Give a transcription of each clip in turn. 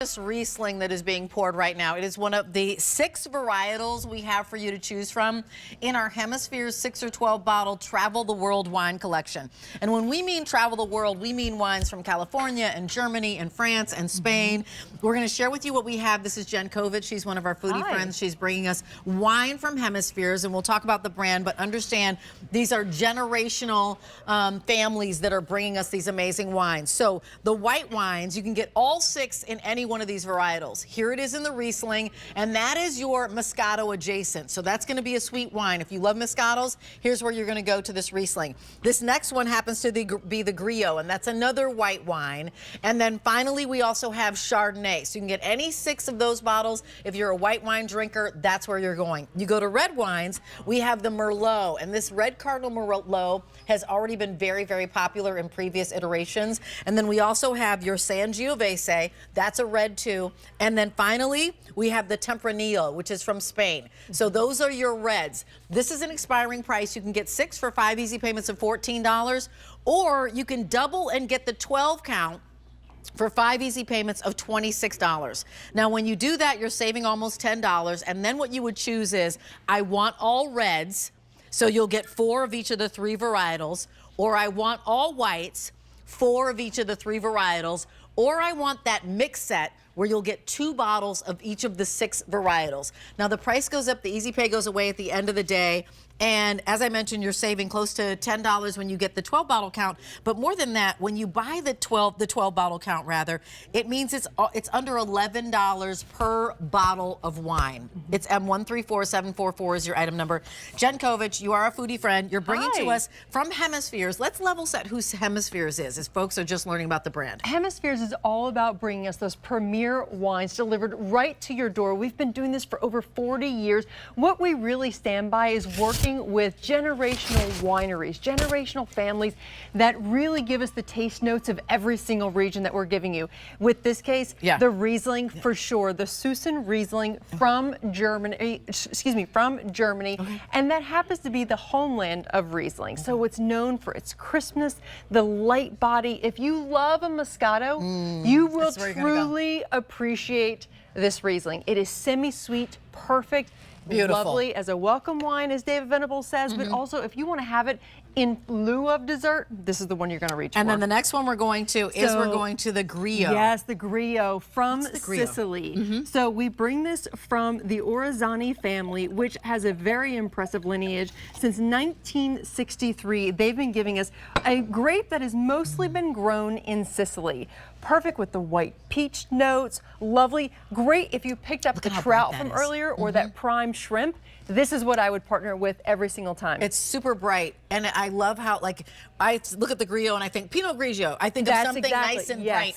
This Riesling that is being poured right now. It is one of the 6 varietals we have for you to choose from in our Hemispheres 6 or 12 bottle Travel the World wine collection. And when we mean travel the world, we mean wines from California and Germany and France and Spain. We're going to share with you what we have. This is Jen Kovic. She's one of our foodie friends. She's bringing us wine from Hemispheres, and we'll talk about the brand, but understand these are generational families that are bringing us these amazing wines. So the white wines, you can get all 6 in any one of these varietals. Here it is in the Riesling, and that is your Moscato adjacent. So that's going to be a sweet wine. If you love Moscatos, here's where you're going to go to this Riesling. This next one happens to be the Griot, and that's another white wine. And then finally, we also have Chardonnay. So you can get any 6 of those bottles. If you're a white wine drinker, that's where you're going. You go to red wines, we have the Merlot, and this Red Cardinal Merlot has already been very, very popular in previous iterations. And then we also have your Sangiovese. That's a red too. And then finally, we have the Tempranillo, which is from Spain. So those are your reds. This is an expiring price. You can get 6 for 5 easy payments of $14, or you can double and get the 12 count for 5 easy payments of $26. Now, when you do that, you're saving almost $10. And then what you would choose is, I want all reds, so you'll get 4 of each of the 3 varietals, or I want all whites, 4 of each of the 3 varietals, or I want that mix set where you'll get 2 bottles of each of the 6 varietals. Now, the price goes up, the easy pay goes away at the end of the day. And as I mentioned, you're saving close to $10 when you get the 12 bottle count. But more than that, when you buy the 12 bottle count rather, it means it's under $11 per bottle of wine. It's M134744 is your item number. Jen Kovic, you are a foodie friend. You're bringing to us from Hemispheres. Let's level set who Hemispheres is, as folks are just learning about the brand. Hemispheres is all about bringing us those premier wines delivered right to your door. We've been doing this for over 40 years. What we really stand by is working with generational wineries, generational families that really give us the taste notes of every single region that we're giving you. With this case, the Riesling for sure, the Susan Riesling from Germany, and that happens to be the homeland of Riesling. So it's known for its crispness, the light body. If you love a Moscato, you will truly appreciate this Riesling. It is semi-sweet, perfect, beautiful, lovely as a welcome wine, as David Venables says, but also if you want to have it in lieu of dessert, this is the one you're going to reach for. And then the next one we're going to is we're going to the Griot. Yes, the Griot from Sicily. So we bring this from the Orizani family, which has a very impressive lineage. Since 1963, they've been giving us a grape that has mostly been grown in Sicily. Perfect with the white peach notes, lovely, great if you picked up the trout from earlier or that prime shrimp. This is what I would partner with every single time. It's super bright, and I love how, like, I look at the Griot and I think Pinot Grigio. I think of something nice and bright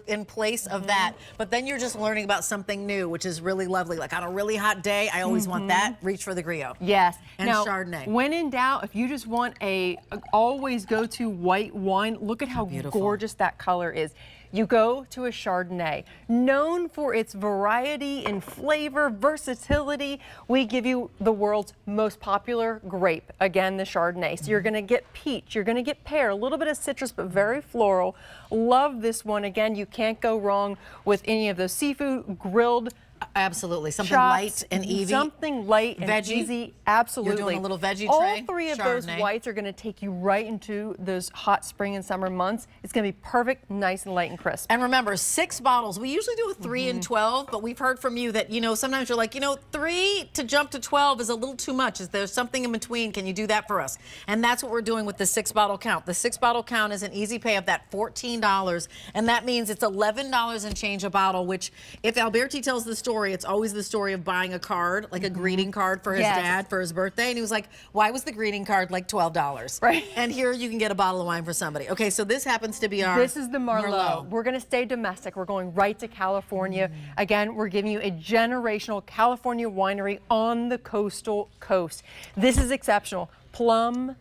in place of that. But then you're just learning about something new, which is really lovely. Like on a really hot day, I always want that. Reach for the Griot. Yes. And now, Chardonnay. When in doubt, if you just want a always go-to white wine, look at how gorgeous that color is. You go to a Chardonnay, known for its variety in flavor, versatility. We give you the world's most popular grape, again, the Chardonnay. So you're going to get peach, you're going to get pear, a little bit of citrus, but very floral. Love this one. Again, you can't go wrong with any of those seafood, grilled. Absolutely. Something light and easy. Something light and easy. Absolutely. You're doing a little veggie All tray. 3 of those whites are going to take you right into those hot spring and summer months. It's going to be perfect, nice and light and crisp. And remember, 6 bottles. We usually do a 3 and 12, but we've heard from you that, you know, sometimes you're like, you know, 3 to jump to 12 is a little too much. Is there something in between? Can you do that for us? And that's what we're doing with the 6 bottle count. The 6 bottle count is an easy pay of that $14, and that means it's $11 and change a bottle, which if Alberti tells the story, it's always the story of buying a card, like a greeting card for his dad for his birthday. And he was like, why was the greeting card like $12? Right. And here you can get a bottle of wine for somebody. Okay, so this happens to be our This is the Merlot. We're going to stay domestic. We're going right to California. Again, we're giving you a generational California winery on the coastal coast. This is exceptional. Plum,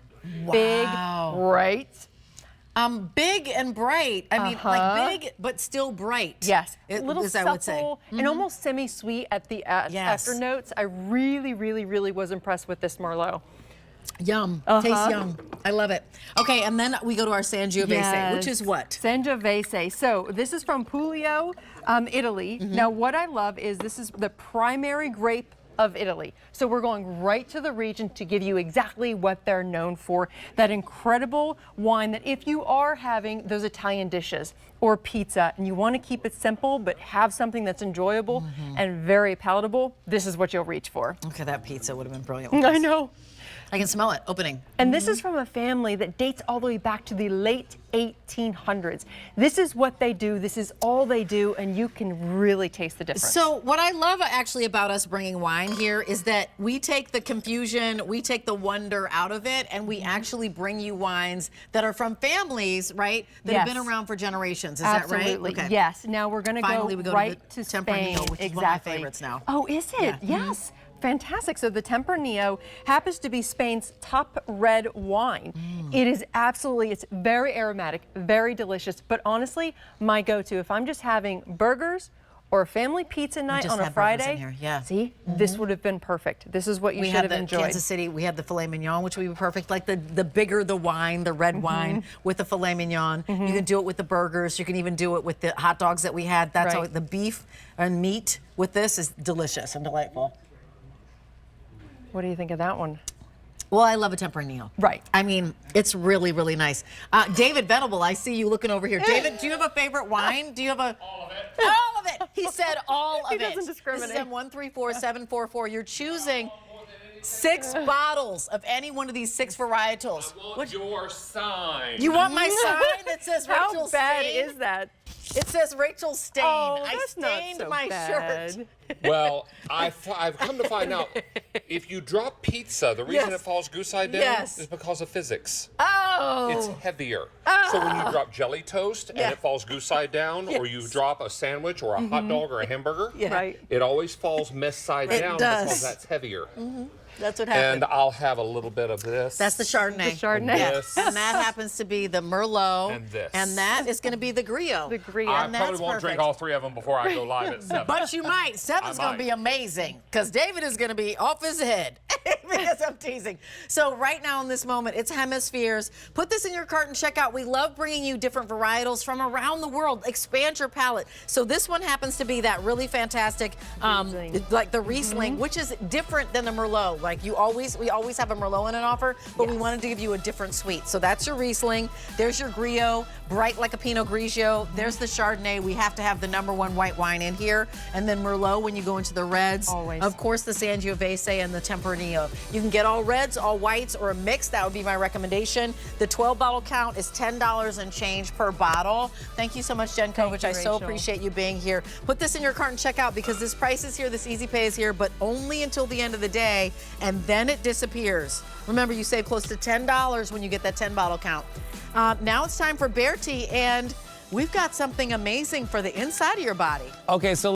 big, right? Big and bright. I mean, like big, but still bright. Yes. A little supple and almost semi-sweet at the after notes. I really, really, really was impressed with this Merlot. Yum. Tastes yum. I love it. Okay, and then we go to our Sangiovese, which is what? Sangiovese. So this is from Puglia, Italy. Now what I love is this is the primary grape of Italy. So we're going right to the region to give you exactly what they're known for. That incredible wine that if you are having those Italian dishes or pizza and you want to keep it simple but have something that's enjoyable and very palatable, this is what you'll reach for. Okay, that pizza would have been brilliant. I know. I can smell it opening. And this is from a family that dates all the way back to the late 1800s. This is what they do. This is all they do, and you can really taste the difference. So what I love actually about us bringing wine here is that we take the confusion, we take the wonder out of it, and we actually bring you wines that are from families, right, that have been around for generations. Is that right? Absolutely. Okay. Yes. Now we're going to go right to Spain. Which is exactly. one of my favorites now. Oh, is it? Yeah. Yes. Fantastic. So the Tempranillo happens to be Spain's top red wine. It is absolutely, it's very aromatic, very delicious, but honestly, my go-to, if I'm just having burgers or a family pizza night on a Friday, see, this would have been perfect. This is what you should have enjoyed. Kansas City, we had the filet mignon, which would be perfect. Like the bigger the wine, the red wine with the filet mignon. You can do it with the burgers. You can even do it with the hot dogs that we had. That's how the beef and meat with this is delicious and delightful. What do you think of that one? Well, I love a Tempranillo. Right. I mean, it's really, really nice. David Venable, I see you looking over here. David, do you have a favorite wine? Do you have a... All of it. All of it. He said all of it. He doesn't discriminate. This is M134744. You're choosing 6 bottles of any one of these 6 varietals. I want your sign. You want my sign that says Rachel Stain? How bad is that? It says Rachel Stain. Oh, I that's stained not so my bad. shirt. Well, I've come to find out, if you drop pizza, the reason it falls goose side down is because of physics. Oh. It's heavier. So when you drop jelly toast and it falls goose side down, or you drop a sandwich or a hot dog or a hamburger, it always falls miss side down because that's heavier. That's what happened. And I'll have a little bit of this. That's the Chardonnay. The Chardonnay. Yes. And that happens to be the Merlot. And this. And that is going to be the Griot. The Griot. I And probably that's won't drink perfect. all 3 of them before I go live at 7. But you might. 7's going to be amazing because David is going to be off his head because I'm teasing. So right now in this moment, it's Hemispheres. Put this in your cart and check out. We love bringing you different varietals from around the world. Expand your palate. So this one happens to be that really fantastic, like the Riesling, which is different than the Merlot. Like we always have a Merlot in an offer, but we wanted to give you a different suite. So that's your Riesling. There's your Griot, bright like a Pinot Grigio. There's the Chardonnay. We have to have the #1 white wine in here. And then Merlot when you go into the reds. Always. Of course, the Sangiovese and the Tempranillo. You can get all reds, all whites, or a mix. That would be my recommendation. The 12-bottle count is $10 and change per bottle. Thank you so much, Jen Kovich. I so appreciate you being here. Put this in your cart and check out because this price is here, this easy pay is here, but only until the end of the day, and then it disappears. Remember, you save close to $10 when you get that 10-bottle count. Now it's time for Bear Tea, and we've got something amazing for the inside of your body. Okay, so